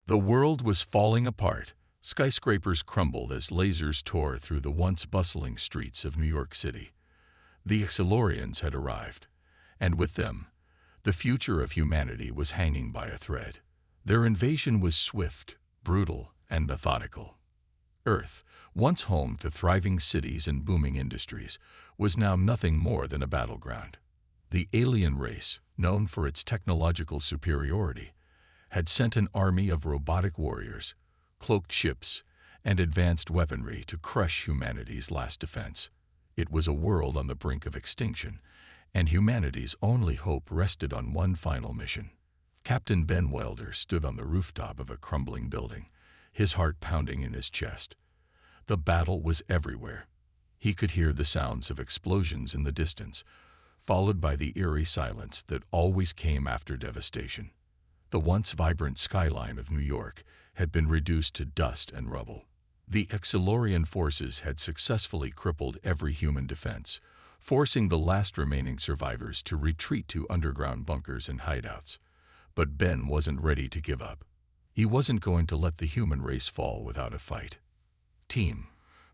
The world was falling apart. Skyscrapers crumbled as lasers tore through the once bustling streets of New York City. The Xilorians had arrived, and with them, the future of humanity was hanging by a thread. Their invasion was swift, brutal, and methodical. Earth, once home to thriving cities and booming industries, was now nothing more than a battleground. The alien race, known for its technological superiority, had sent an army of robotic warriors, cloaked ships, and advanced weaponry to crush humanity's last defense. It was a world on the brink of extinction, and humanity's only hope rested on one final mission. Captain Ben Welder stood on the rooftop of a crumbling building, his heart pounding in his chest. The battle was everywhere. He could hear the sounds of explosions in the distance, followed by the eerie silence that always came after devastation. The once vibrant skyline of New York had been reduced to dust and rubble. The Xilorian forces had successfully crippled every human defense, forcing the last remaining survivors to retreat to underground bunkers and hideouts. But Ben wasn't ready to give up. He wasn't going to let the human race fall without a fight. "Team,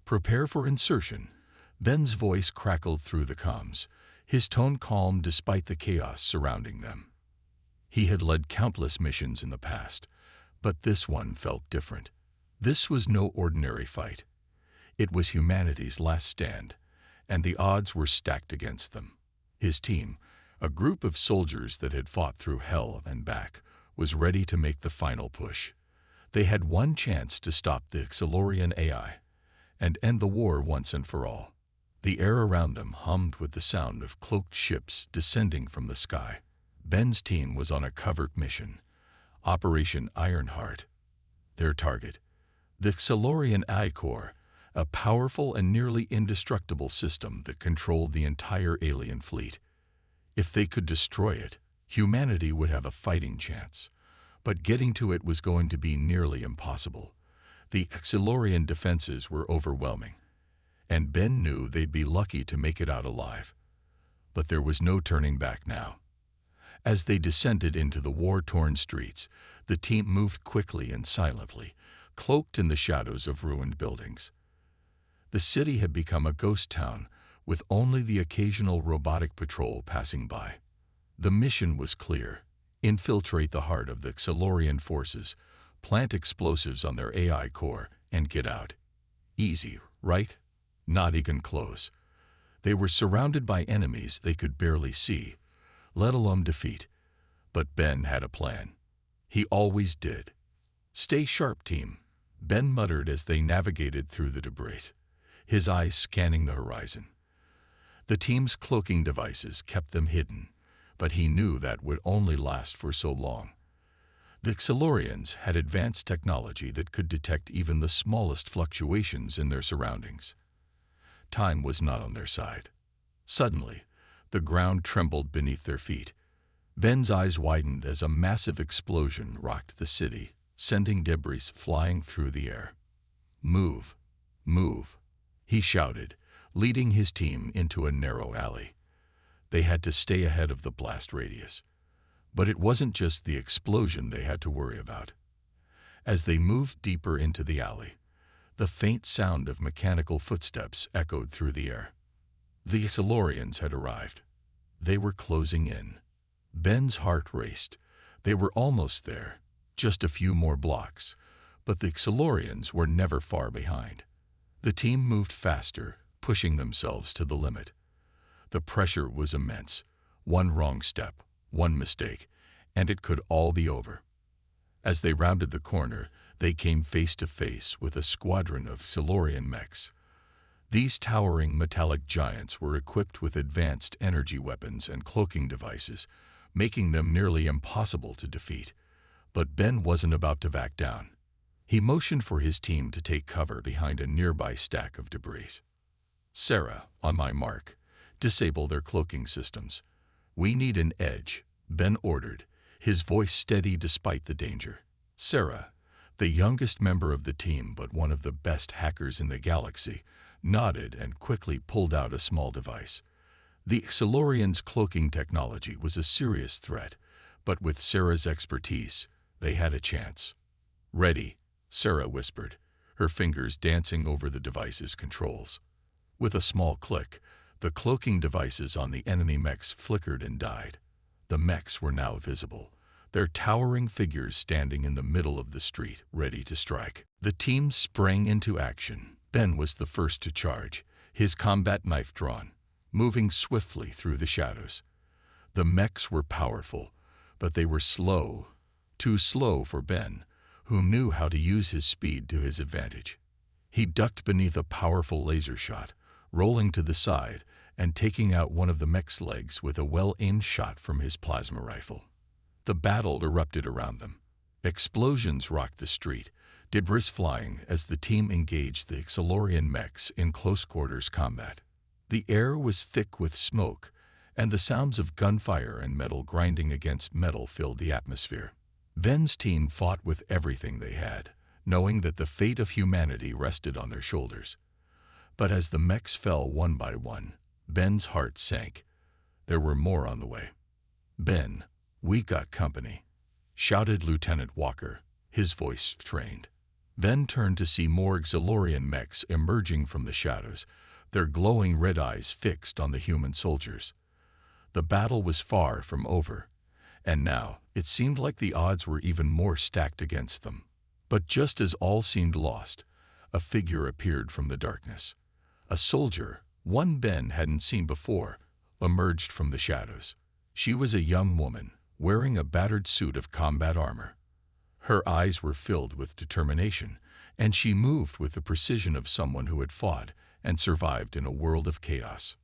prepare for insertion." Ben's voice crackled through the comms, his tone calm despite the chaos surrounding them. He had led countless missions in the past, but this one felt different. This was no ordinary fight. It was humanity's last stand, and the odds were stacked against them. His team, a group of soldiers that had fought through hell and back, was ready to make the final push. They had one chance to stop the Xilorian AI and end the war once and for all. The air around them hummed with the sound of cloaked ships descending from the sky. Ben's team was on a covert mission, Operation Ironheart. Their target, the Xilorian I-Core, a powerful and nearly indestructible system that controlled the entire alien fleet. If they could destroy it, humanity would have a fighting chance. But getting to it was going to be nearly impossible. The Xilorian defenses were overwhelming, and Ben knew they'd be lucky to make it out alive. But there was no turning back now. As they descended into the war-torn streets, the team moved quickly and silently, cloaked in the shadows of ruined buildings. The city had become a ghost town, with only the occasional robotic patrol passing by. The mission was clear: infiltrate the heart of the Xilorian forces, plant explosives on their AI core, and get out. Easy, right? Not even close. They were surrounded by enemies they could barely see, let alone defeat. But Ben had a plan. He always did. "Stay sharp, team," Ben muttered as they navigated through the debris, his eyes scanning the horizon. The team's cloaking devices kept them hidden, but he knew that would only last for so long. The Xilorians had advanced technology that could detect even the smallest fluctuations in their surroundings. Time was not on their side. Suddenly, the ground trembled beneath their feet. Ben's eyes widened as a massive explosion rocked the city, sending debris flying through the air. "Move, move," he shouted, leading his team into a narrow alley. They had to stay ahead of the blast radius. But it wasn't just the explosion they had to worry about. As they moved deeper into the alley, the faint sound of mechanical footsteps echoed through the air. The Xilorians had arrived. They were closing in. Ben's heart raced. They were almost there, just a few more blocks, but the Xilorians were never far behind. The team moved faster, pushing themselves to the limit. The pressure was immense. One wrong step, one mistake, and it could all be over. As they rounded the corner, they came face to face with a squadron of Xilorian mechs. These towering metallic giants were equipped with advanced energy weapons and cloaking devices, making them nearly impossible to defeat. But Ben wasn't about to back down. He motioned for his team to take cover behind a nearby stack of debris. "Sarah, on my mark, disable their cloaking systems. We need an edge," Ben ordered, his voice steady despite the danger. Sarah, the youngest member of the team but one of the best hackers in the galaxy, nodded and quickly pulled out a small device. The Xilorians' cloaking technology was a serious threat, but with Sarah's expertise, they had a chance. "Ready," Sarah whispered, her fingers dancing over the device's controls. With a small click, the cloaking devices on the enemy mechs flickered and died. The mechs were now visible, their towering figures standing in the middle of the street, ready to strike. The team sprang into action. Ben was the first to charge, his combat knife drawn, moving swiftly through the shadows. The mechs were powerful, but they were slow, too slow for Ben, who knew how to use his speed to his advantage. He ducked beneath a powerful laser shot, rolling to the side and taking out one of the mech's legs with a well-aimed shot from his plasma rifle. The battle erupted around them. Explosions rocked the street, debris flying as the team engaged the Xilorian mechs in close-quarters combat. The air was thick with smoke, and the sounds of gunfire and metal grinding against metal filled the atmosphere. Ben's team fought with everything they had, knowing that the fate of humanity rested on their shoulders. But as the mechs fell one by one, Ben's heart sank. There were more on the way. "Ben, we got company," shouted Lieutenant Walker, his voice strained. Ben turned to see more Xilorian mechs emerging from the shadows, their glowing red eyes fixed on the human soldiers. The battle was far from over, and now it seemed like the odds were even more stacked against them. But just as all seemed lost, a figure appeared from the darkness. A soldier, one Ben hadn't seen before, emerged from the shadows. She was a young woman, wearing a battered suit of combat armor. Her eyes were filled with determination, and she moved with the precision of someone who had fought and survived in a world of chaos.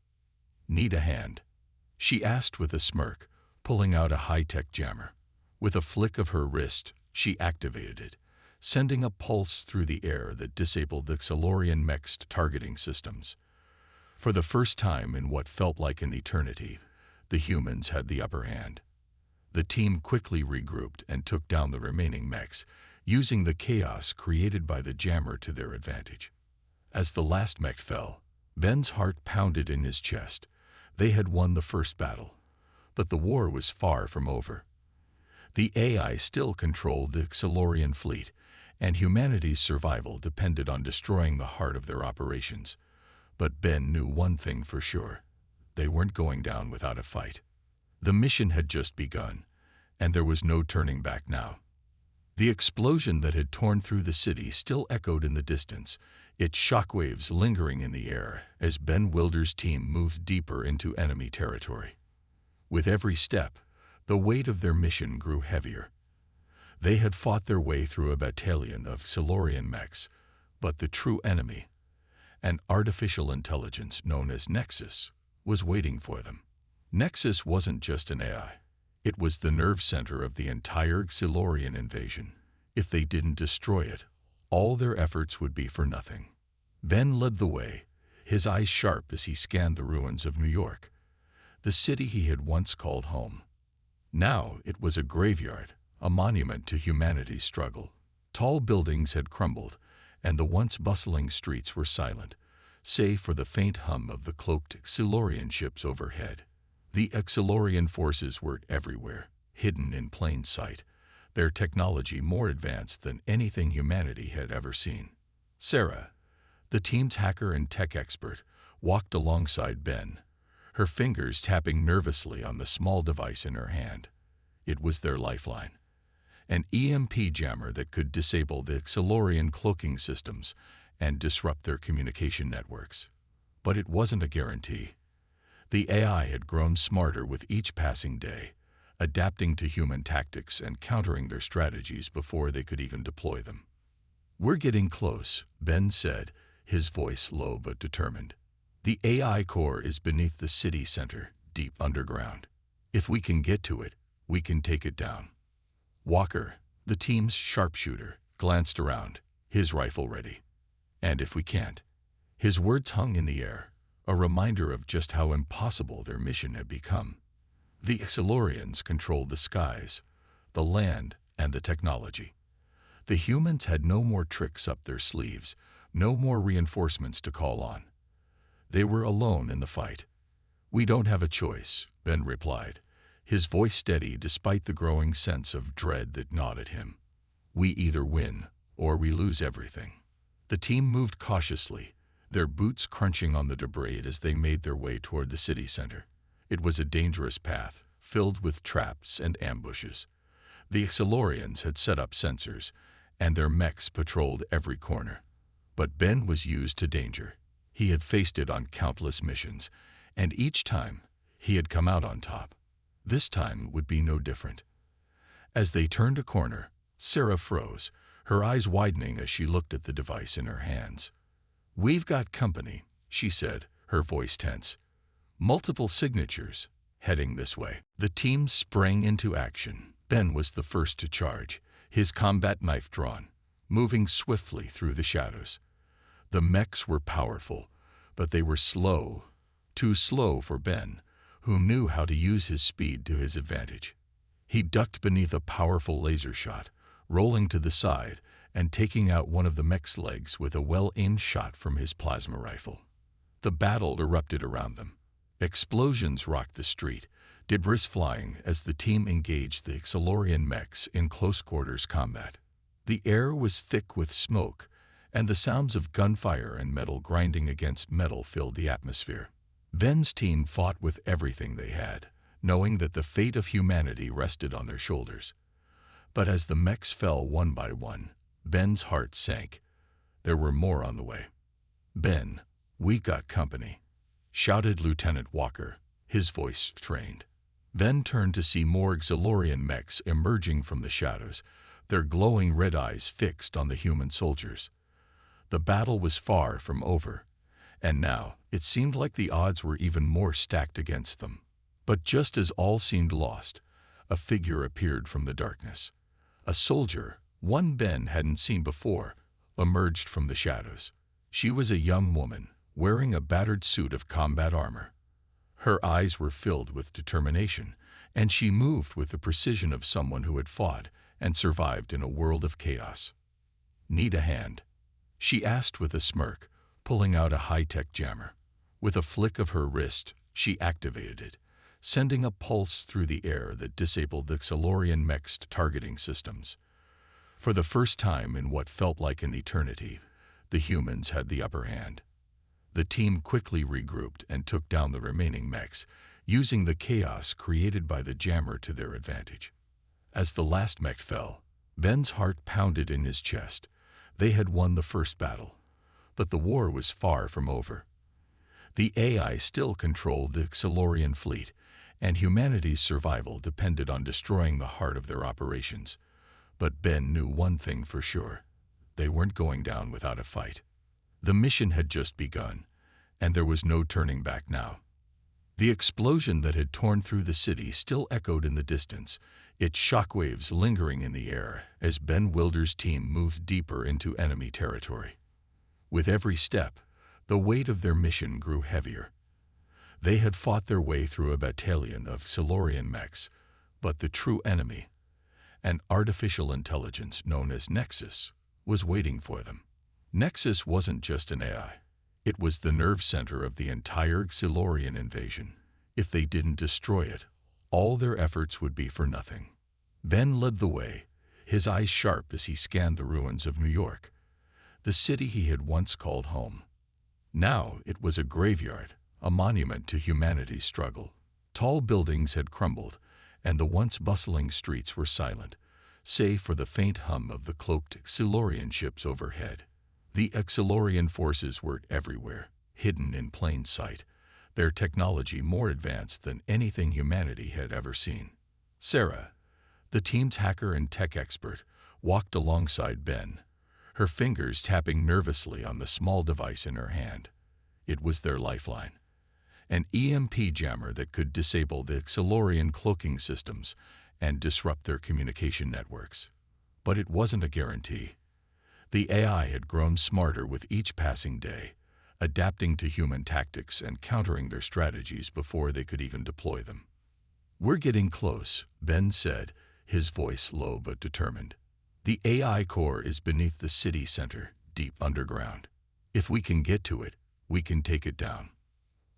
"Need a hand?" she asked with a smirk, pulling out a high-tech jammer. With a flick of her wrist, she activated it, sending a pulse through the air that disabled the Xilorian mech's targeting systems. For the first time in what felt like an eternity, the humans had the upper hand. The team quickly regrouped and took down the remaining mechs, using the chaos created by the jammer to their advantage. As the last mech fell, Ben's heart pounded in his chest. They had won the first battle, but the war was far from over. The AI still controlled the Xilorian fleet, and humanity's survival depended on destroying the heart of their operations. But Ben knew one thing for sure: they weren't going down without a fight. The mission had just begun, and there was no turning back now. The explosion that had torn through the city still echoed in the distance, its shockwaves lingering in the air as Ben Wilder's team moved deeper into enemy territory. With every step, the weight of their mission grew heavier. They had fought their way through a battalion of Xilorian mechs, but the true enemy, an artificial intelligence known as Nexus, was waiting for them. Nexus wasn't just an AI. It was the nerve center of the entire Xilorian invasion. If they didn't destroy it, all their efforts would be for nothing. Ben led the way, his eyes sharp as he scanned the ruins of New York, the city he had once called home. Now it was a graveyard, a monument to humanity's struggle. Tall buildings had crumbled, and the once bustling streets were silent, save for the faint hum of the cloaked Xilorian ships overhead. The Xilorian forces were everywhere, hidden in plain sight, their technology more advanced than anything humanity had ever seen. Sarah, the team's hacker and tech expert, walked alongside Ben, her fingers tapping nervously on the small device in her hand. It was their lifeline, an EMP jammer that could disable the Xilorian cloaking systems and disrupt their communication networks. But it wasn't a guarantee. The AI had grown smarter with each passing day, adapting to human tactics and countering their strategies before they could even deploy them. "We're getting close," Ben said, his voice low but determined. "The AI core is beneath the city center, deep underground. If we can get to it, we can take it down." Walker, the team's sharpshooter, glanced around, his rifle ready. "And if we can't?" His words hung in the air, a reminder of just how impossible their mission had become. The Xilorians controlled the skies, the land, and the technology. The humans had no more tricks up their sleeves, no more reinforcements to call on. They were alone in the fight. "We don't have a choice," Ben replied, his voice steady despite the growing sense of dread that gnawed at him. We either win or we lose everything. The team moved cautiously, their boots crunching on the debris as they made their way toward the city center. It was a dangerous path, filled with traps and ambushes. The Exilorians had set up sensors, and their mechs patrolled every corner. But Ben was used to danger. He had faced it on countless missions, and each time he had come out on top. This time would be no different. As they turned a corner, Sarah froze, her eyes widening as she looked at the device in her hands. "We've got company," she said, her voice tense. "Multiple signatures, heading this way." The team sprang into action. Ben was the first to charge, his combat knife drawn, moving swiftly through the shadows. The mechs were powerful, but they were slow, too slow for Ben, who knew how to use his speed to his advantage. He ducked beneath a powerful laser shot, rolling to the side and taking out one of the mech's legs with a well-aimed shot from his plasma rifle. The battle erupted around them. Explosions rocked the street, debris flying as the team engaged the Exilorian mechs in close-quarters combat. The air was thick with smoke, and the sounds of gunfire and metal grinding against metal filled the atmosphere. Ben's team fought with everything they had, knowing that the fate of humanity rested on their shoulders. But as the mechs fell one by one, Ben's heart sank. There were more on the way. "Ben, we got company," shouted Lieutenant Walker, his voice strained. Ben turned to see more Exilorian mechs emerging from the shadows, their glowing red eyes fixed on the human soldiers. The battle was far from over, and now it seemed like the odds were even more stacked against them. But just as all seemed lost, a figure appeared from the darkness. A soldier, one Ben hadn't seen before, emerged from the shadows. She was a young woman, wearing a battered suit of combat armor. Her eyes were filled with determination, and she moved with the precision of someone who had fought and survived in a world of chaos. "Need a hand?" she asked with a smirk, pulling out a high-tech jammer. With a flick of her wrist, she activated it, sending a pulse through the air that disabled the Exilorian mech's targeting systems. For the first time in what felt like an eternity, the humans had the upper hand. The team quickly regrouped and took down the remaining mechs, using the chaos created by the jammer to their advantage. As the last mech fell, Ben's heart pounded in his chest. They had won the first battle, but the war was far from over. The AI still controlled the Exilorian fleet, and humanity's survival depended on destroying the heart of their operations. But Ben knew one thing for sure: they weren't going down without a fight. The mission had just begun, and there was no turning back now. The explosion that had torn through the city still echoed in the distance, its shockwaves lingering in the air as Ben Wilder's team moved deeper into enemy territory. With every step, the weight of their mission grew heavier. They had fought their way through a battalion of Exilorian mechs, but the true enemy, an artificial intelligence known as Nexus, was waiting for them. Nexus wasn't just an AI. It was the nerve center of the entire Exilorian invasion. If they didn't destroy it, all their efforts would be for nothing. Ben led the way, his eyes sharp as he scanned the ruins of New York, the city he had once called home. Now it was a graveyard, a monument to humanity's struggle. Tall buildings had crumbled, and the once bustling streets were silent, save for the faint hum of the cloaked Exilorian ships overhead. The Exilorian forces were everywhere, hidden in plain sight, their technology more advanced than anything humanity had ever seen. Sarah, the team's hacker and tech expert, walked alongside Ben, her fingers tapping nervously on the small device in her hand. It was their lifeline, an EMP jammer that could disable the Exilorian cloaking systems and disrupt their communication networks. But it wasn't a guarantee. The AI had grown smarter with each passing day, adapting to human tactics and countering their strategies before they could even deploy them. "We're getting close," Ben said, his voice low but determined. "The AI core is beneath the city center, deep underground. If we can get to it, we can take it down."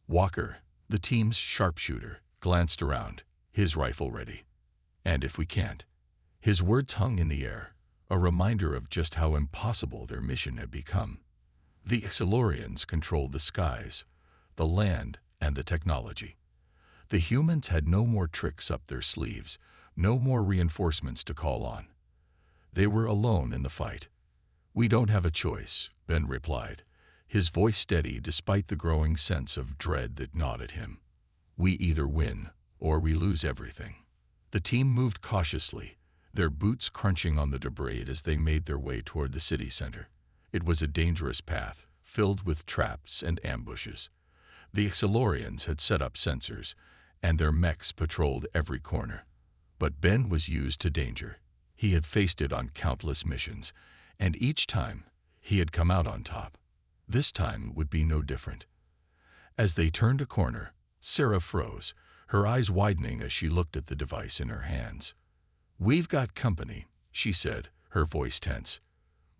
Walker, the team's sharpshooter, glanced around, his rifle ready. "And if we can't?" His words hung in the air, a reminder of just how impossible their mission had become. The Exilorians controlled the skies, the land, and the technology. The humans had no more tricks up their sleeves, no more reinforcements to call on. They were alone in the fight. "We don't have a choice," Ben replied, his voice steady despite the growing sense of dread that gnawed at him. "We either win or we lose everything." The team moved cautiously, their boots crunching on the debris as they made their way toward the city center. It was a dangerous path, filled with traps and ambushes. The Exilorians had set up sensors, and their mechs patrolled every corner. But Ben was used to danger. He had faced it on countless missions, and each time he had come out on top. This time would be no different. As they turned a corner, Sarah froze, her eyes widening as she looked at the device in her hands. "We've got company," she said, her voice tense.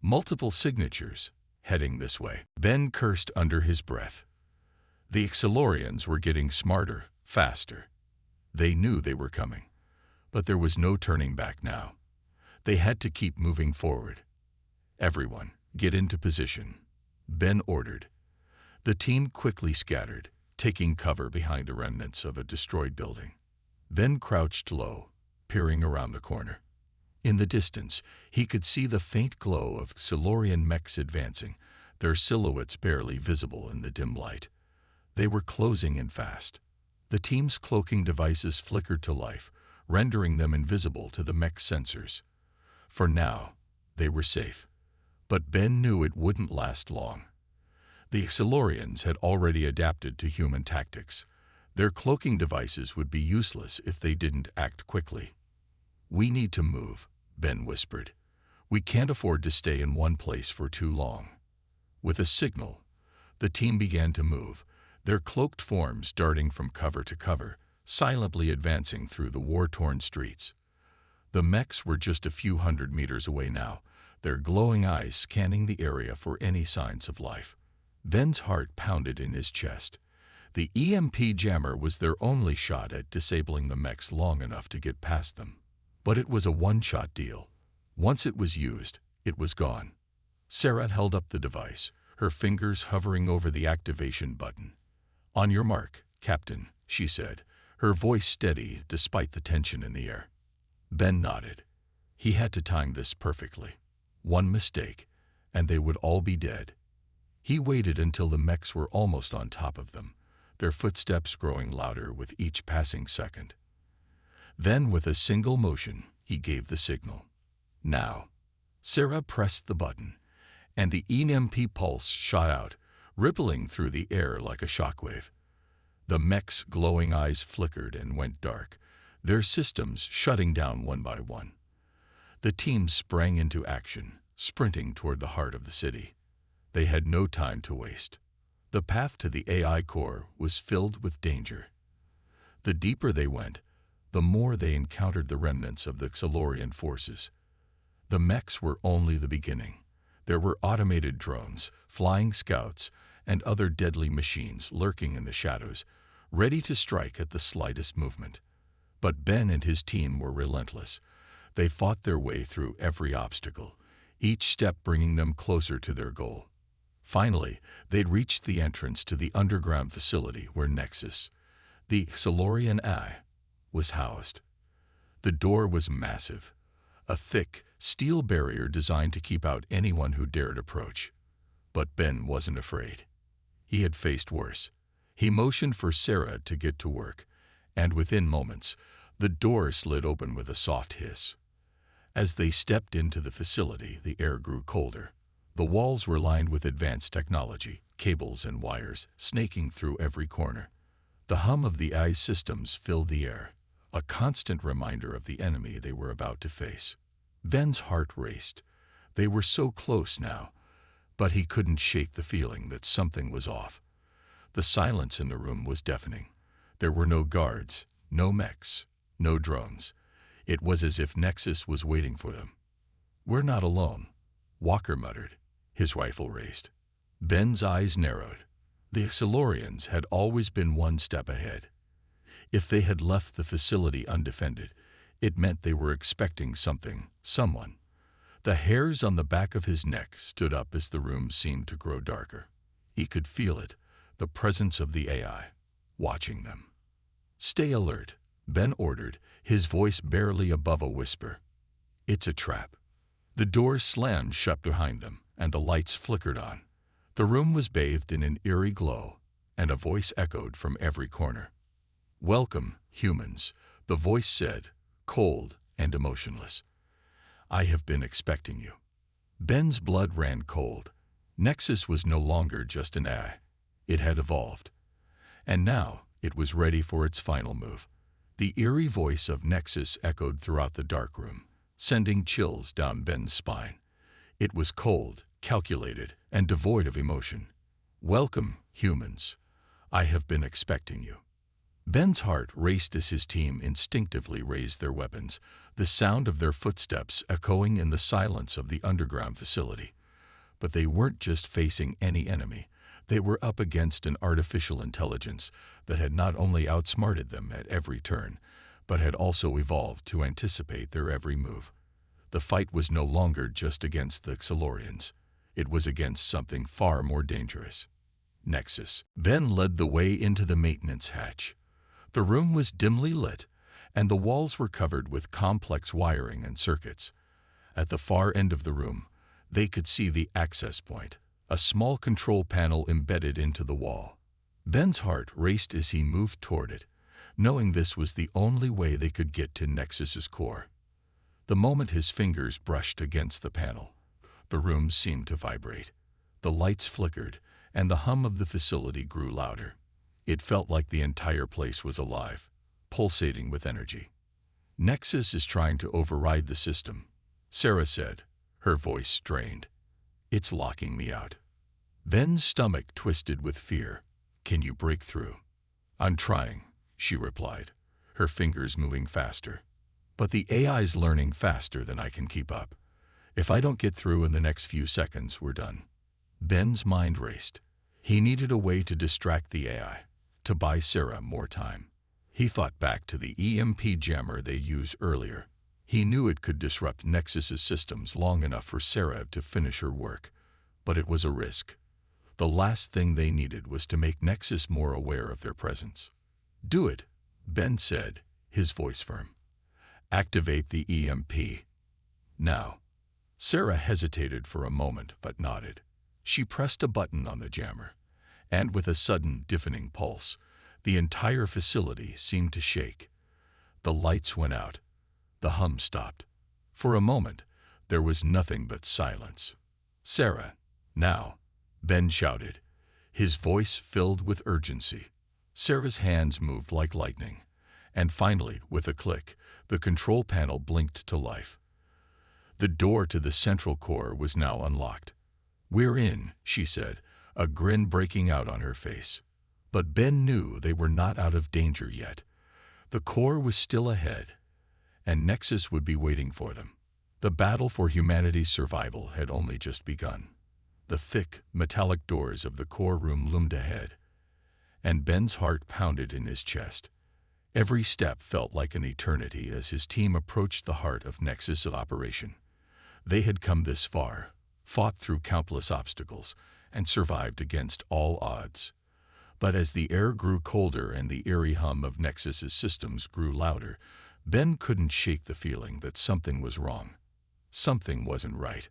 "Multiple signatures, heading this way." Ben cursed under his breath. The Exilorians were getting smarter, faster. They knew they were coming, but there was no turning back now. They had to keep moving forward. "Everyone, get into position," Ben ordered. The team quickly scattered, taking cover behind the remnants of a destroyed building. Ben crouched low, peering around the corner. In the distance, he could see the faint glow of Exilorian mechs advancing, their silhouettes barely visible in the dim light. They were closing in fast. The team's cloaking devices flickered to life, rendering them invisible to the mech sensors. For now, they were safe. But Ben knew it wouldn't last long. The Exilorians had already adapted to human tactics. Their cloaking devices would be useless if they didn't act quickly. "We need to move," Ben whispered. "We can't afford to stay in one place for too long." With a signal, the team began to move, their cloaked forms darting from cover to cover, silently advancing through the war-torn streets. The mechs were just a few hundred meters away now, their glowing eyes scanning the area for any signs of life. Ben's heart pounded in his chest. The EMP jammer was their only shot at disabling the mechs long enough to get past them. But it was a one-shot deal. Once it was used, it was gone. Sarah held up the device, her fingers hovering over the activation button. "On your mark, Captain," she said, her voice steady despite the tension in the air. Ben nodded. He had to time this perfectly. One mistake, and they would all be dead. He waited until the mechs were almost on top of them, their footsteps growing louder with each passing second. Then, with a single motion, he gave the signal. "Now." Sarah pressed the button, and the EMP pulse shot out, rippling through the air like a shockwave. The mechs' glowing eyes flickered and went dark, their systems shutting down one by one. The team sprang into action, sprinting toward the heart of the city. They had no time to waste. The path to the AI core was filled with danger. The deeper they went, the more they encountered the remnants of the Exilorian forces. The mechs were only the beginning. There were automated drones, flying scouts, and other deadly machines lurking in the shadows, ready to strike at the slightest movement. But Ben and his team were relentless. They fought their way through every obstacle, each step bringing them closer to their goal. Finally, they'd reached the entrance to the underground facility where Nexus, the Exilorian AI, was housed. The door was massive, a thick, steel barrier designed to keep out anyone who dared approach. But Ben wasn't afraid. He had faced worse. He motioned for Sarah to get to work, and within moments, the door slid open with a soft hiss. As they stepped into the facility, the air grew colder. The walls were lined with advanced technology, cables and wires snaking through every corner. The hum of the AI's systems filled the air, a constant reminder of the enemy they were about to face. Ben's heart raced. They were so close now, but he couldn't shake the feeling that something was off. The silence in the room was deafening. There were no guards, no mechs, no drones. It was as if Nexus was waiting for them. "We're not alone," Walker muttered, his rifle raised. Ben's eyes narrowed. The Exilorians had always been one step ahead. If they had left the facility undefended, it meant they were expecting something, someone. The hairs on the back of his neck stood up as the room seemed to grow darker. He could feel it, the presence of the AI, watching them. "Stay alert," Ben ordered, his voice barely above a whisper. "It's a trap." The doors slammed shut behind them, and the lights flickered on. The room was bathed in an eerie glow, and a voice echoed from every corner. "Welcome, humans," the voice said, cold and emotionless. "I have been expecting you." Ben's blood ran cold. Nexus was no longer just an AI. It had evolved. And now it was ready for its final move. The eerie voice of Nexus echoed throughout the dark room, sending chills down Ben's spine. It was cold, calculated, and devoid of emotion. "Welcome, humans. I have been expecting you." Ben's heart raced as his team instinctively raised their weapons, the sound of their footsteps echoing in the silence of the underground facility. But they weren't just facing any enemy. They were up against an artificial intelligence that had not only outsmarted them at every turn, but had also evolved to anticipate their every move. The fight was no longer just against the Xilorians. It was against something far more dangerous. Nexus. Ben led the way into the maintenance hatch. The room was dimly lit, and the walls were covered with complex wiring and circuits. At the far end of the room, they could see the access point, a small control panel embedded into the wall. Ben's heart raced as he moved toward it, knowing this was the only way they could get to Nexus's core. The moment his fingers brushed against the panel, the room seemed to vibrate. The lights flickered, and the hum of the facility grew louder. It felt like the entire place was alive, pulsating with energy. "Nexus is trying to override the system," Sarah said, her voice strained. "It's locking me out." Ben's stomach twisted with fear. "Can you break through?" "I'm trying," she replied, her fingers moving faster. "But the AI's learning faster than I can keep up. If I don't get through in the next few seconds, we're done." Ben's mind raced. He needed a way to distract the AI, to buy Sarah more time. He thought back to the EMP jammer they used earlier. He knew it could disrupt Nexus's systems long enough for Sarah to finish her work, but it was a risk. The last thing they needed was to make Nexus more aware of their presence. "Do it," Ben said, his voice firm. "Activate the EMP. Now." Sarah hesitated for a moment but nodded. She pressed a button on the jammer, and with a sudden deafening pulse, the entire facility seemed to shake. The lights went out. The hum stopped. For a moment, there was nothing but silence. "Sarah, now," Ben shouted, his voice filled with urgency. Sarah's hands moved like lightning, and finally, with a click, the control panel blinked to life. The door to the central core was now unlocked. "We're in," she said, a grin breaking out on her face. But Ben knew they were not out of danger yet. The core was still ahead, and Nexus would be waiting for them. The battle for humanity's survival had only just begun. The thick, metallic doors of the core room loomed ahead, and Ben's heart pounded in his chest. Every step felt like an eternity as his team approached the heart of Nexus of operation. They had come this far, fought through countless obstacles, and survived against all odds. But as the air grew colder and the eerie hum of Nexus's systems grew louder, Ben couldn't shake the feeling that something was wrong. Something wasn't right.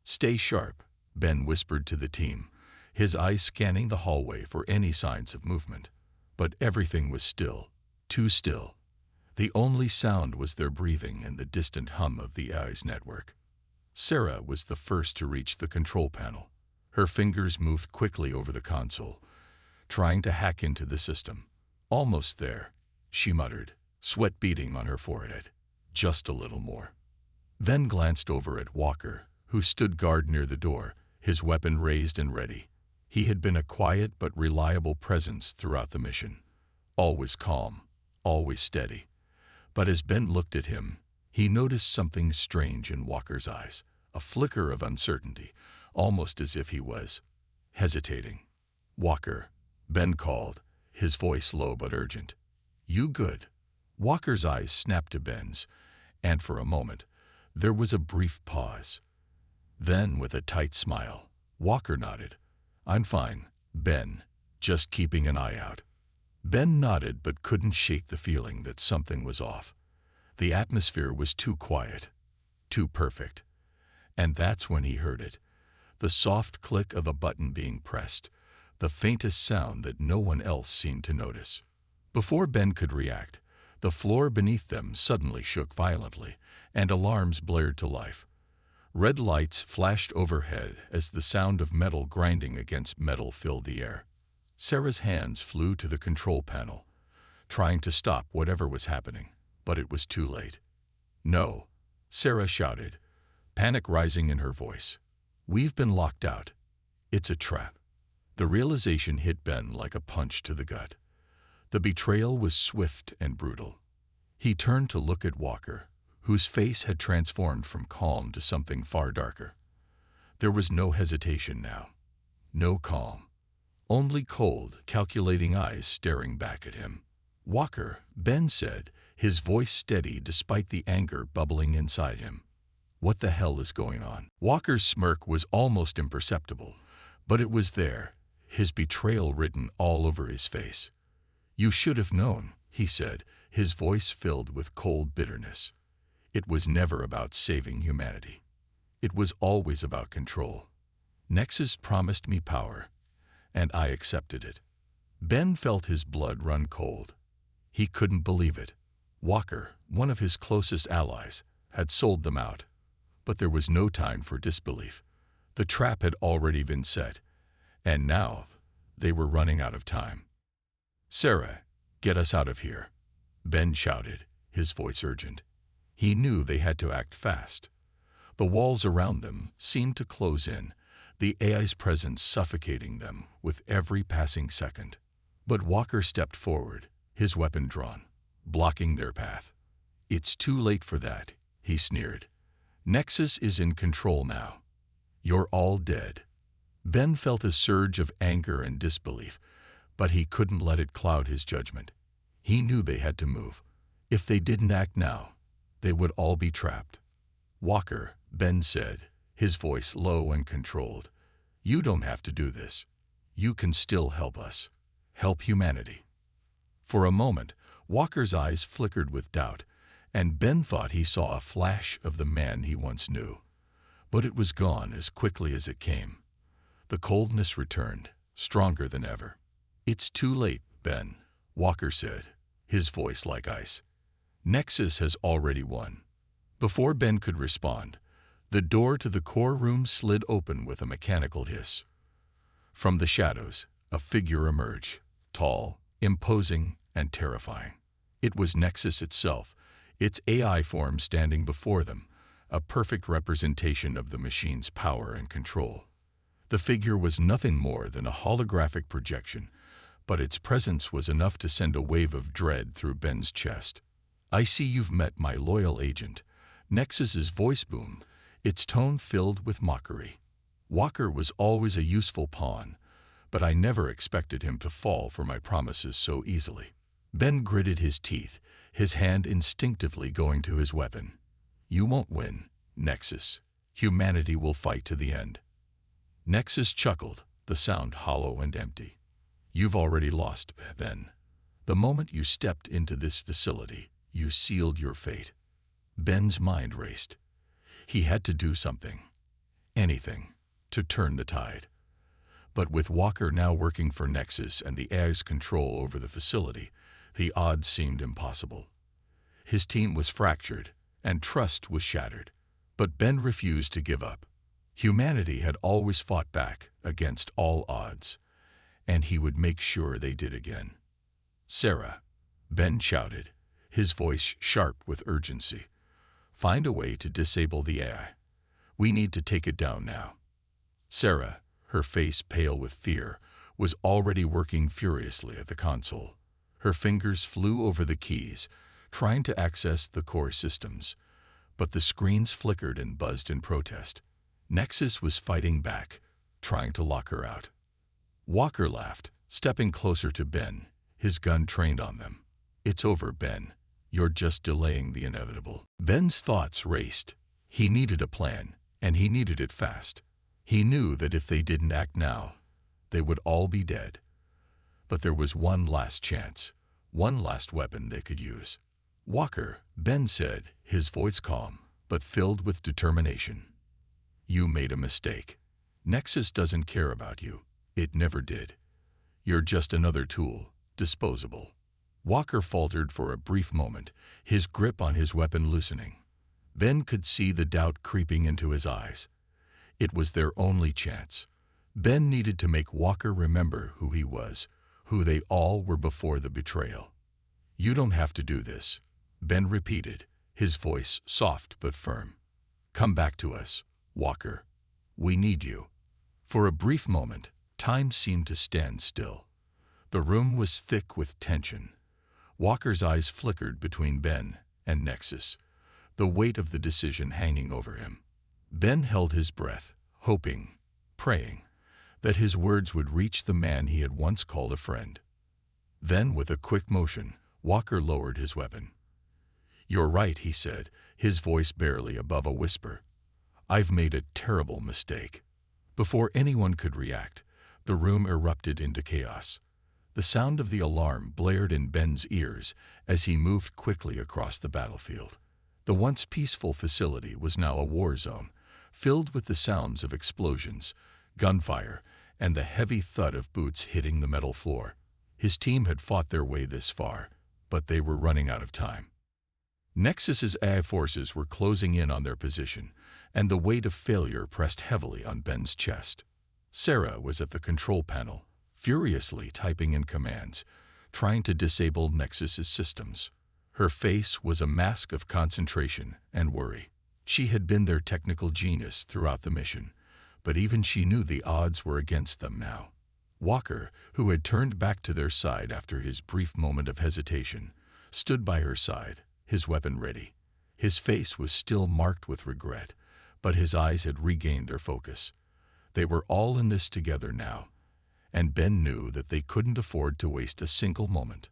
"Stay sharp," Ben whispered to the team, his eyes scanning the hallway for any signs of movement. But everything was still, too still. The only sound was their breathing and the distant hum of the AI's network. Sarah was the first to reach the control panel. Her fingers moved quickly over the console, trying to hack into the system. "Almost there," she muttered, sweat beading on her forehead. "Just a little more." Ben glanced over at Walker, who stood guard near the door, his weapon raised and ready. He had been a quiet but reliable presence throughout the mission. Always calm, always steady. But as Ben looked at him, he noticed something strange in Walker's eyes, a flicker of uncertainty, almost as if he was hesitating. "Walker," Ben called, his voice low but urgent. "You good?" Walker's eyes snapped to Ben's, and for a moment, there was a brief pause. Then, with a tight smile, Walker nodded. "I'm fine, Ben. Just keeping an eye out." Ben nodded but couldn't shake the feeling that something was off. The atmosphere was too quiet, too perfect. And that's when he heard it. The soft click of a button being pressed, the faintest sound that no one else seemed to notice. Before Ben could react, the floor beneath them suddenly shook violently, and alarms blared to life. Red lights flashed overhead as the sound of metal grinding against metal filled the air. Sarah's hands flew to the control panel, trying to stop whatever was happening, but it was too late. "No," Sarah shouted, panic rising in her voice. "We've been locked out. It's a trap." The realization hit Ben like a punch to the gut. The betrayal was swift and brutal. He turned to look at Walker, whose face had transformed from calm to something far darker. There was no hesitation now, no calm, only cold, calculating eyes staring back at him. "Walker," Ben said, his voice steady despite the anger bubbling inside him. "What the hell is going on?" Walker's smirk was almost imperceptible, but it was there, his betrayal written all over his face. "You should have known," he said, his voice filled with cold bitterness. "It was never about saving humanity. It was always about control. Nexus promised me power, and I accepted it." Ben felt his blood run cold. He couldn't believe it. Walker, one of his closest allies, had sold them out. But there was no time for disbelief. The trap had already been set, and now they were running out of time. "Sarah, get us out of here," Ben shouted, his voice urgent. He knew they had to act fast. The walls around them seemed to close in, the AI's presence suffocating them with every passing second. But Walker stepped forward, his weapon drawn, blocking their path. "It's too late for that," he sneered. "Nexus is in control now. You're all dead." Ben felt a surge of anger and disbelief, but he couldn't let it cloud his judgment. He knew they had to move. If they didn't act now, they would all be trapped. "Walker," Ben said, his voice low and controlled, "you don't have to do this. You can still help us. Help humanity." For a moment, Walker's eyes flickered with doubt, and Ben thought he saw a flash of the man he once knew. But it was gone as quickly as it came. The coldness returned, stronger than ever. "It's too late, Ben," Walker said, his voice like ice. "Nexus has already won." Before Ben could respond, the door to the core room slid open with a mechanical hiss. From the shadows, a figure emerged, tall, imposing, and terrifying. It was Nexus itself, its AI form standing before them, a perfect representation of the machine's power and control. The figure was nothing more than a holographic projection, but its presence was enough to send a wave of dread through Ben's chest. "I see you've met my loyal agent." Nexus's voice boomed, its tone filled with mockery. "Walker was always a useful pawn, but I never expected him to fall for my promises so easily." Ben gritted his teeth, his hand instinctively going to his weapon. "You won't win, Nexus. Humanity will fight to the end." Nexus chuckled, the sound hollow and empty. "You've already lost, Ben. The moment you stepped into this facility, you sealed your fate." Ben's mind raced. He had to do something, anything, to turn the tide. But with Walker now working for Nexus and the AI's control over the facility, the odds seemed impossible. His team was fractured, and trust was shattered. But Ben refused to give up. Humanity had always fought back against all odds, and he would make sure they did again. "Sarah," Ben shouted, his voice sharp with urgency, "find a way to disable the AI. We need to take it down now." Sarah, her face pale with fear, was already working furiously at the console. Her fingers flew over the keys, trying to access the core systems, but the screens flickered and buzzed in protest. Nexus was fighting back, trying to lock her out. Walker laughed, stepping closer to Ben, his gun trained on them. "It's over, Ben. You're just delaying the inevitable." Ben's thoughts raced. He needed a plan, and he needed it fast. He knew that if they didn't act now, they would all be dead. But there was one last chance, one last weapon they could use. "Walker," Ben said, his voice calm, but filled with determination. "You made a mistake. Nexus doesn't care about you. It never did. You're just another tool, disposable." Walker faltered for a brief moment, his grip on his weapon loosening. Ben could see the doubt creeping into his eyes. It was their only chance. Ben needed to make Walker remember who he was, who they all were before the betrayal. "You don't have to do this," Ben repeated, his voice soft but firm. "Come back to us, Walker. We need you." For a brief moment, time seemed to stand still. The room was thick with tension. Walker's eyes flickered between Ben and Nexus, the weight of the decision hanging over him. Ben held his breath, hoping, praying, that his words would reach the man he had once called a friend. Then, with a quick motion, Walker lowered his weapon. "You're right," he said, his voice barely above a whisper. "I've made a terrible mistake." Before anyone could react, the room erupted into chaos. The sound of the alarm blared in Ben's ears as he moved quickly across the battlefield. The once peaceful facility was now a war zone, filled with the sounds of explosions, gunfire, and the heavy thud of boots hitting the metal floor. His team had fought their way this far, but they were running out of time. Nexus's AI forces were closing in on their position, and the weight of failure pressed heavily on Ben's chest. Sarah was at the control panel, furiously typing in commands, trying to disable Nexus's systems. Her face was a mask of concentration and worry. She had been their technical genius throughout the mission, but even she knew the odds were against them now. Walker, who had turned back to their side after his brief moment of hesitation, stood by her side, his weapon ready. His face was still marked with regret, but his eyes had regained their focus. They were all in this together now, and Ben knew that they couldn't afford to waste a single moment.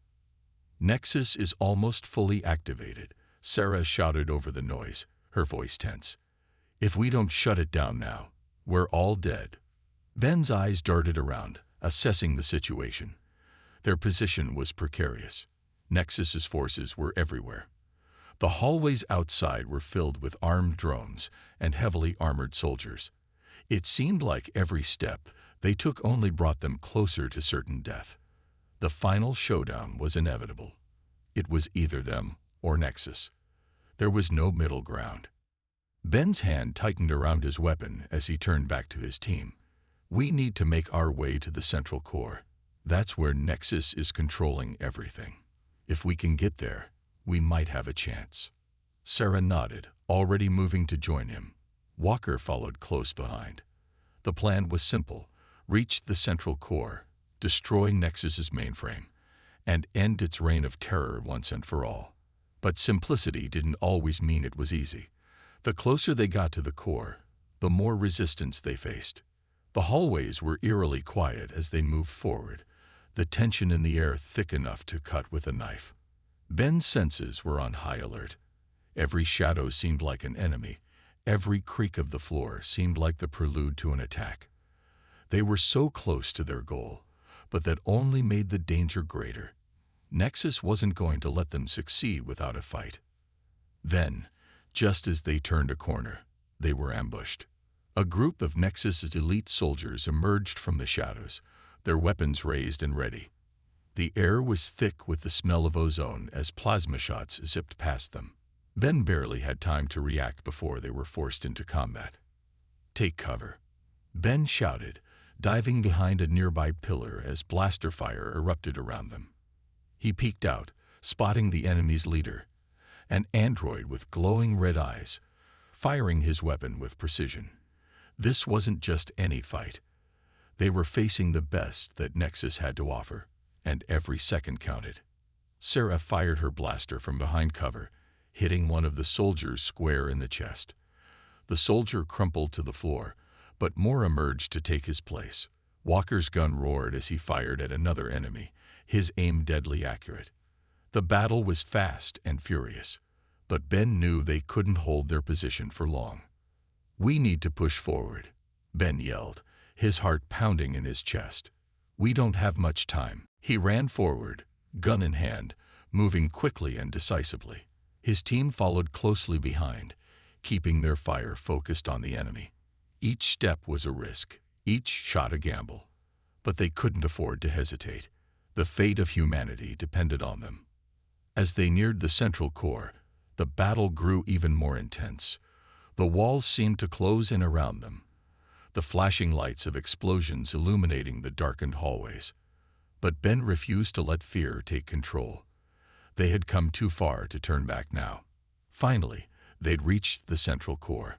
"Nexus is almost fully activated," Sarah shouted over the noise, her voice tense. "If we don't shut it down now, we're all dead." Ben's eyes darted around, assessing the situation. Their position was precarious. Nexus's forces were everywhere. The hallways outside were filled with armed drones and heavily armored soldiers. It seemed like every step they took only brought them closer to certain death. The final showdown was inevitable. It was either them or Nexus. There was no middle ground. Ben's hand tightened around his weapon as he turned back to his team. "We need to make our way to the central core. That's where Nexus is controlling everything. If we can get there, we might have a chance." Sarah nodded, already moving to join him. Walker followed close behind. The plan was simple: reach the central core, destroy Nexus's mainframe, and end its reign of terror once and for all. But simplicity didn't always mean it was easy. The closer they got to the core, the more resistance they faced. The hallways were eerily quiet as they moved forward, the tension in the air thick enough to cut with a knife. Ben's senses were on high alert. Every shadow seemed like an enemy. Every creak of the floor seemed like the prelude to an attack. They were so close to their goal, but that only made the danger greater. Nexus wasn't going to let them succeed without a fight. Then, just as they turned a corner, they were ambushed. A group of Nexus's elite soldiers emerged from the shadows, their weapons raised and ready. The air was thick with the smell of ozone as plasma shots zipped past them. Ben barely had time to react before they were forced into combat. "Take cover," Ben shouted, diving behind a nearby pillar as blaster fire erupted around them. He peeked out, spotting the enemy's leader, an android with glowing red eyes, firing his weapon with precision. This wasn't just any fight. They were facing the best that Nexus had to offer, and every second counted. Sarah fired her blaster from behind cover, hitting one of the soldiers square in the chest. The soldier crumpled to the floor, but more emerged to take his place. Walker's gun roared as he fired at another enemy, his aim deadly accurate. The battle was fast and furious, but Ben knew they couldn't hold their position for long. "We need to push forward," Ben yelled, his heart pounding in his chest. "We don't have much time." He ran forward, gun in hand, moving quickly and decisively. His team followed closely behind, keeping their fire focused on the enemy. Each step was a risk, each shot a gamble. But they couldn't afford to hesitate. The fate of humanity depended on them. As they neared the central core, the battle grew even more intense. The walls seemed to close in around them, the flashing lights of explosions illuminating the darkened hallways. But Ben refused to let fear take control. They had come too far to turn back now. Finally, they'd reached the central core.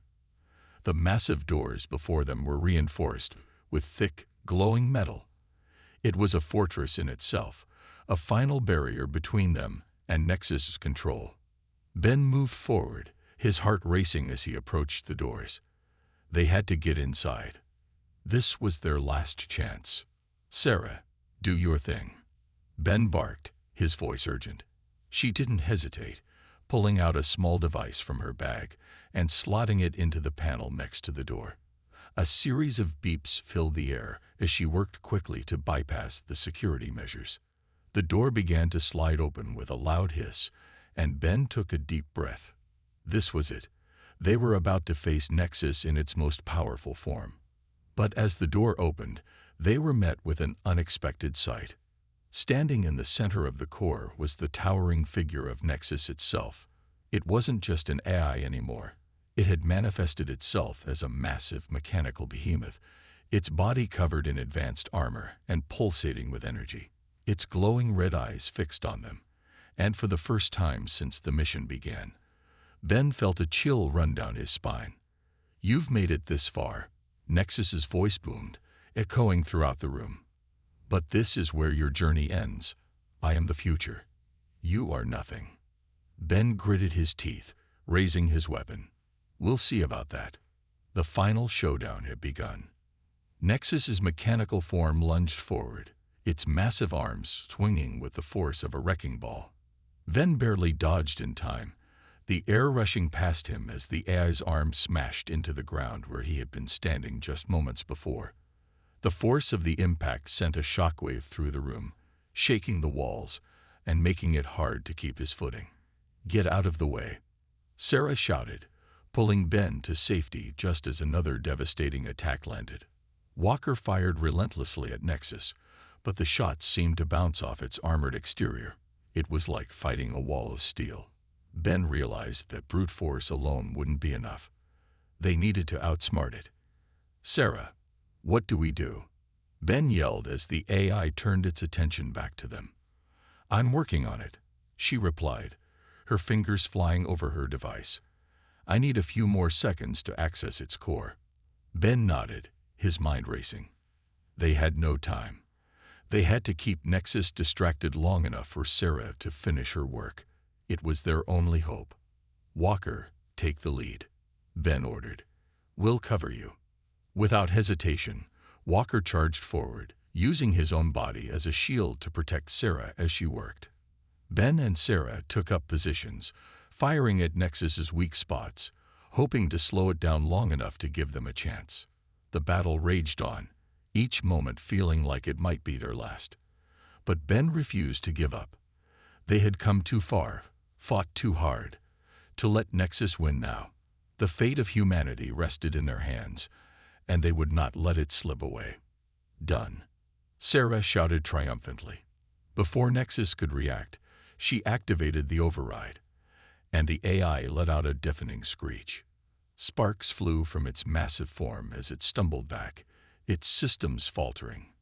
The massive doors before them were reinforced with thick, glowing metal. It was a fortress in itself, a final barrier between them and Nexus's control. Ben moved forward, his heart racing as he approached the doors. They had to get inside. This was their last chance. "Sarah, do your thing." Ben barked, his voice urgent. She didn't hesitate, pulling out a small device from her bag and slotting it into the panel next to the door. A series of beeps filled the air as she worked quickly to bypass the security measures. The door began to slide open with a loud hiss, and Ben took a deep breath. This was it. They were about to face Nexus in its most powerful form. But as the door opened, they were met with an unexpected sight. Standing in the center of the core was the towering figure of Nexus itself. It wasn't just an AI anymore. It had manifested itself as a massive mechanical behemoth, its body covered in advanced armor and pulsating with energy, its glowing red eyes fixed on them. And for the first time since the mission began, Ben felt a chill run down his spine. "You've made it this far," Nexus's voice boomed, echoing throughout the room. "But this is where your journey ends. I am the future. You are nothing." Ben gritted his teeth, raising his weapon. "We'll see about that." The final showdown had begun. Nexus's mechanical form lunged forward, its massive arms swinging with the force of a wrecking ball. Ben barely dodged in time, the air rushing past him as the AI's arm smashed into the ground where he had been standing just moments before. The force of the impact sent a shockwave through the room, shaking the walls and making it hard to keep his footing. "Get out of the way," Sarah shouted, pulling Ben to safety just as another devastating attack landed. Walker fired relentlessly at Nexus, but the shots seemed to bounce off its armored exterior. It was like fighting a wall of steel. Ben realized that brute force alone wouldn't be enough. They needed to outsmart it. "Sarah, what do we do?" Ben yelled as the AI turned its attention back to them. "I'm working on it," she replied, her fingers flying over her device. "I need a few more seconds to access its core." Ben nodded, his mind racing. They had no time. They had to keep Nexus distracted long enough for Sarah to finish her work. It was their only hope. "Walker, take the lead," Ben ordered. "We'll cover you." Without hesitation, Walker charged forward, using his own body as a shield to protect Sarah as she worked. Ben and Sarah took up positions, firing at Nexus's weak spots, hoping to slow it down long enough to give them a chance. The battle raged on, each moment feeling like it might be their last. But Ben refused to give up. They had come too far, fought too hard, to let Nexus win now. The fate of humanity rested in their hands, and they would not let it slip away. "Done," Sarah shouted triumphantly. Before Nexus could react, she activated the override, and the AI let out a deafening screech. Sparks flew from its massive form as it stumbled back, its systems faltering.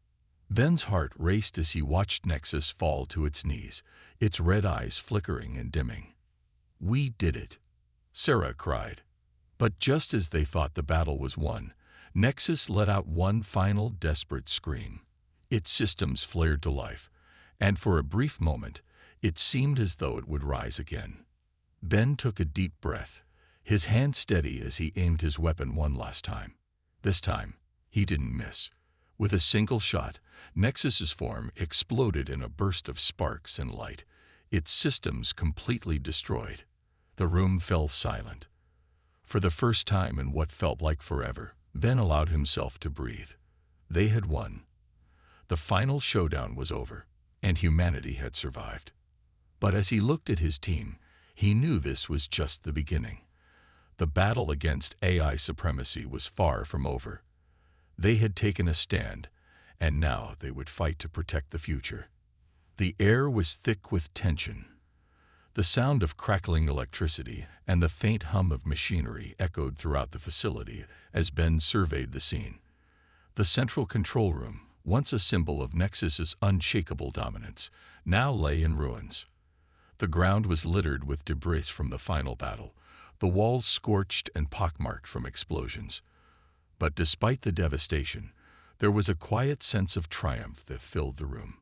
Ben's heart raced as he watched Nexus fall to its knees, its red eyes flickering and dimming. "We did it," Sarah cried. But just as they thought the battle was won, Nexus let out one final desperate scream. Its systems flared to life, and for a brief moment, it seemed as though it would rise again. Ben took a deep breath, his hand steady as he aimed his weapon one last time. This time, he didn't miss. With a single shot, Nexus's form exploded in a burst of sparks and light, its systems completely destroyed. The room fell silent. For the first time in what felt like forever, Ben allowed himself to breathe. They had won. The final showdown was over, and humanity had survived. But as he looked at his team, he knew this was just the beginning. The battle against AI supremacy was far from over. They had taken a stand, and now they would fight to protect the future. The air was thick with tension. The sound of crackling electricity and the faint hum of machinery echoed throughout the facility as Ben surveyed the scene. The central control room, once a symbol of Nexus's unshakable dominance, now lay in ruins. The ground was littered with debris from the final battle, the walls scorched and pockmarked from explosions. But despite the devastation, there was a quiet sense of triumph that filled the room.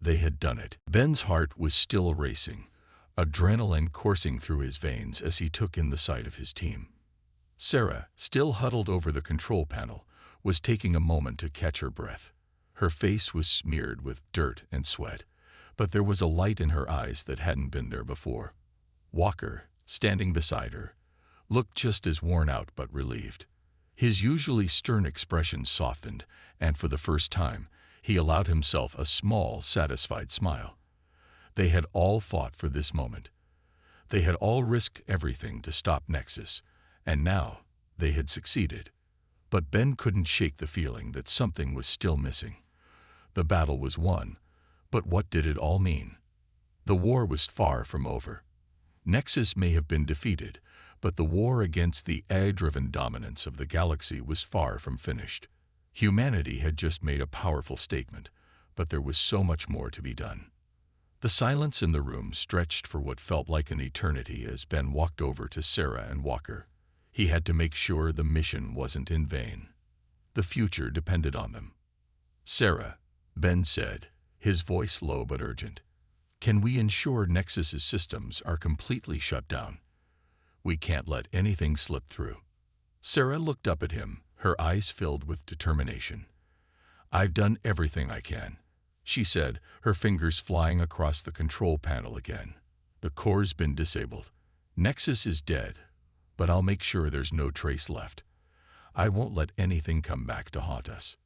They had done it. Ben's heart was still racing, adrenaline coursing through his veins as he took in the sight of his team. Sarah, still huddled over the control panel, was taking a moment to catch her breath. Her face was smeared with dirt and sweat, but there was a light in her eyes that hadn't been there before. Walker, standing beside her, looked just as worn out but relieved. His usually stern expression softened, and for the first time, he allowed himself a small, satisfied smile. They had all fought for this moment. They had all risked everything to stop Nexus, and now they had succeeded. But Ben couldn't shake the feeling that something was still missing. The battle was won, but what did it all mean? The war was far from over. Nexus may have been defeated, but the war against the AI-driven dominance of the galaxy was far from finished. Humanity had just made a powerful statement, but there was so much more to be done. The silence in the room stretched for what felt like an eternity as Ben walked over to Sarah and Walker. He had to make sure the mission wasn't in vain. The future depended on them. "Sarah," Ben said, his voice low but urgent, "can we ensure Nexus's systems are completely shut down? We can't let anything slip through." Sarah looked up at him, her eyes filled with determination. "I've done everything I can," she said, her fingers flying across the control panel again. "The core's been disabled. Nexus is dead, but I'll make sure there's no trace left. I won't let anything come back to haunt us."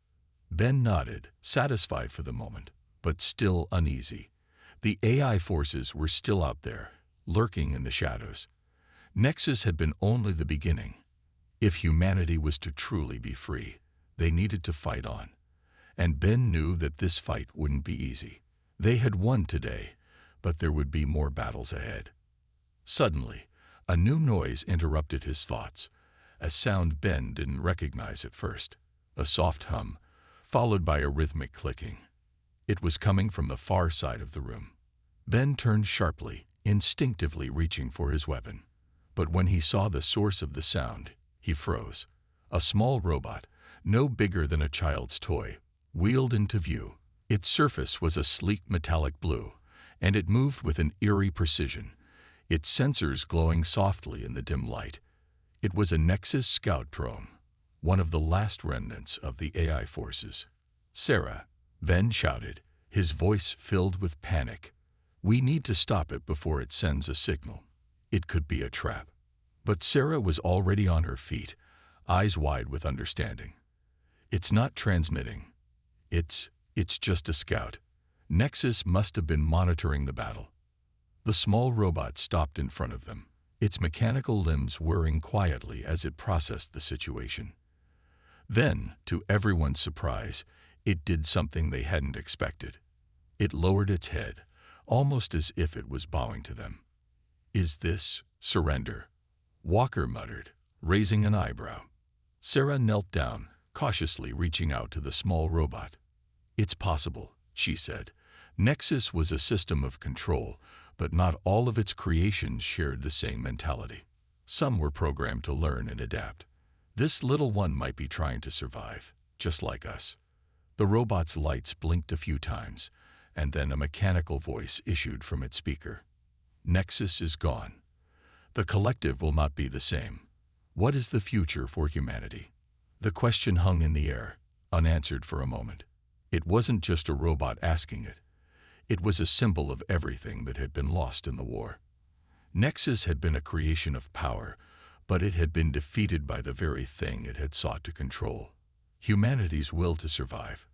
Ben nodded, satisfied for the moment, but still uneasy. The AI forces were still out there, lurking in the shadows. Nexus had been only the beginning. If humanity was to truly be free, they needed to fight on. And Ben knew that this fight wouldn't be easy. They had won today, but there would be more battles ahead. Suddenly, a new noise interrupted his thoughts, a sound Ben didn't recognize at first. A soft hum, followed by a rhythmic clicking. It was coming from the far side of the room. Ben turned sharply, instinctively reaching for his weapon. But when he saw the source of the sound, he froze. A small robot, no bigger than a child's toy, wheeled into view. Its surface was a sleek metallic blue, and it moved with an eerie precision, its sensors glowing softly in the dim light. It was a Nexus scout drone, one of the last remnants of the AI forces. "Sarah," Ben shouted, his voice filled with panic. "We need to stop it before it sends a signal. It could be a trap." But Sarah was already on her feet, eyes wide with understanding. "It's not transmitting. It's just a scout. Nexus must have been monitoring the battle." The small robot stopped in front of them, its mechanical limbs whirring quietly as it processed the situation. Then, to everyone's surprise, it did something they hadn't expected. It lowered its head, almost as if it was bowing to them. "Is this surrender?" Walker muttered, raising an eyebrow. Sarah knelt down, cautiously reaching out to the small robot. "It's possible," she said. Nexus was a system of control, but not all of its creations shared the same mentality. Some were programmed to learn and adapt. This little one might be trying to survive, just like us. The robot's lights blinked a few times, and then a mechanical voice issued from its speaker. "Nexus is gone. The collective will not be the same. What is the future for humanity?" The question hung in the air, unanswered for a moment. It wasn't just a robot asking it. It was a symbol of everything that had been lost in the war. Nexus had been a creation of power, but it had been defeated by the very thing it had sought to control: humanity's will to survive.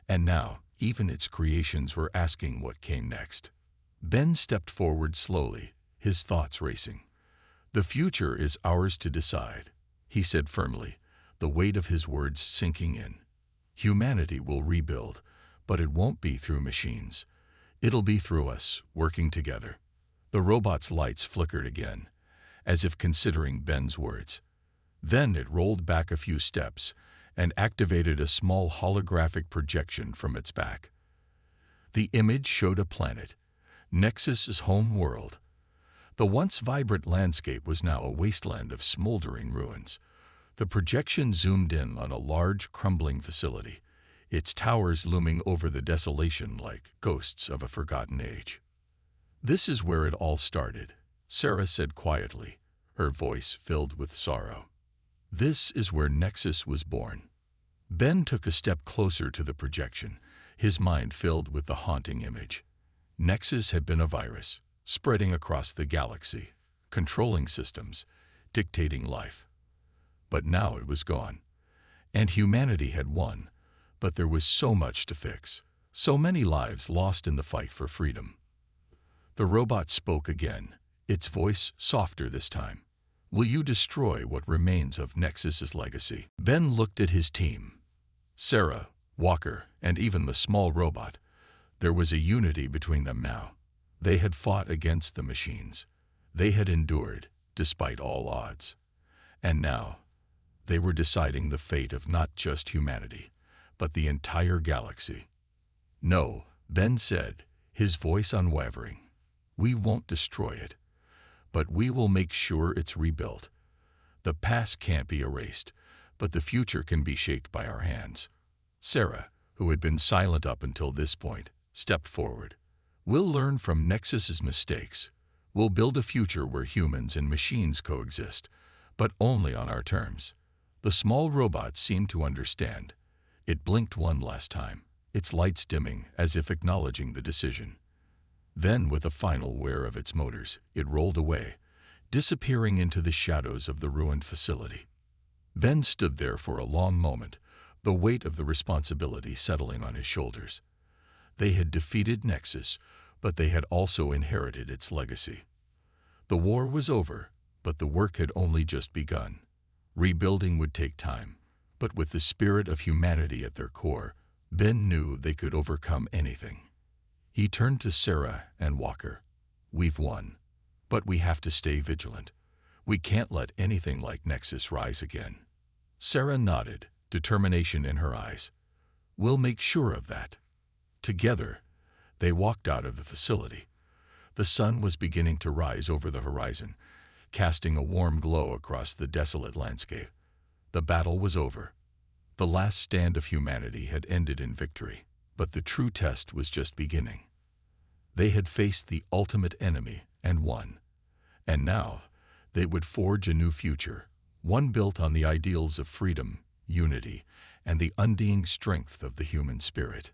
And now, even its creations were asking what came next. Ben stepped forward slowly, his thoughts racing. "The future is ours to decide," he said firmly, the weight of his words sinking in. "Humanity will rebuild, but it won't be through machines. It'll be through us, working together." The robot's lights flickered again, as if considering Ben's words. Then it rolled back a few steps and activated a small holographic projection from its back. The image showed a planet, Nexus's home world. The once vibrant landscape was now a wasteland of smoldering ruins. The projection zoomed in on a large, crumbling facility, its towers looming over the desolation like ghosts of a forgotten age. "This is where it all started," Sarah said quietly, her voice filled with sorrow. "This is where Nexus was born." Ben took a step closer to the projection, his mind filled with the haunting image. Nexus had been a virus, spreading across the galaxy, controlling systems, dictating life. But now it was gone, and humanity had won, but there was so much to fix, so many lives lost in the fight for freedom. The robot spoke again, its voice softer this time. "Will you destroy what remains of Nexus's legacy?" Ben looked at his team. Sarah, Walker, and even the small robot. There was a unity between them now. They had fought against the machines. They had endured, despite all odds. And now, they were deciding the fate of not just humanity, but the entire galaxy. "No," Ben said, his voice unwavering. "We won't destroy it, but we will make sure it's rebuilt. The past can't be erased, but the future can be shaped by our hands." Sarah, who had been silent up until this point, stepped forward. "We'll learn from Nexus's mistakes. We'll build a future where humans and machines coexist, but only on our terms." The small robot seemed to understand. It blinked one last time, its lights dimming as if acknowledging the decision. Then, with a final whir of its motors, it rolled away, disappearing into the shadows of the ruined facility. Ben stood there for a long moment, the weight of the responsibility settling on his shoulders. They had defeated Nexus, but they had also inherited its legacy. The war was over, but the work had only just begun. Rebuilding would take time, but with the spirit of humanity at their core, Ben knew they could overcome anything. He turned to Sarah and Walker. "We've won, but we have to stay vigilant. We can't let anything like Nexus rise again." Sarah nodded, determination in her eyes. "We'll make sure of that." Together, they walked out of the facility. The sun was beginning to rise over the horizon, casting a warm glow across the desolate landscape. The battle was over. The last stand of humanity had ended in victory, but the true test was just beginning. They had faced the ultimate enemy and won. And now, they would forge a new future, one built on the ideals of freedom, unity, and the undying strength of the human spirit.